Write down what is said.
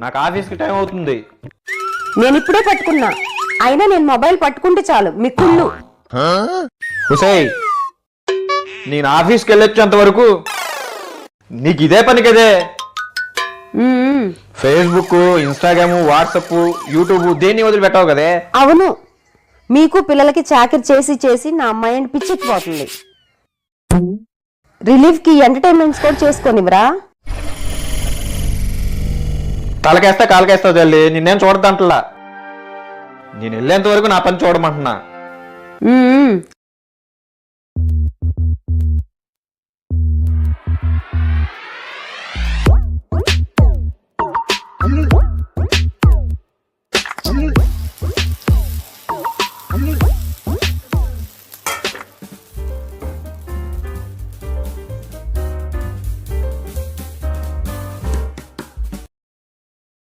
నాకు ఆఫీస్కి టైం అవుతుంది. నేను ఇప్పుడే పట్టుకున్నా, అయినా నేను మొబైల్ పట్టుకుంటే చాలు మీ కుళ్ళు. హుసేయ్, నేను ఆఫీస్కి వెళ్ళొచ్చేంత వరకు నీకు ఇదే పని కదే. ఫేస్బుక్, ఇన్స్టాగ్రామ్, వాట్సాప్, యూట్యూబ్ దేన్ని వదిలిపెట్టావు కదే. అవును, మీకు పిల్లలకి చాకరీ చేసి చేసి నా మైండ్ పిచ్చెక్కిపోతుంది. రిలీఫ్ కి ఎంటర్టైన్మెంట్స్ కూడా చేసుకోనివ్వరా? తలకేస్తా కాలకేస్తావు తల్లి, నిన్నేం చూడద్దంటలా. నేను వెళ్ళేంత వరకు నా పని చూడమంటున్నా.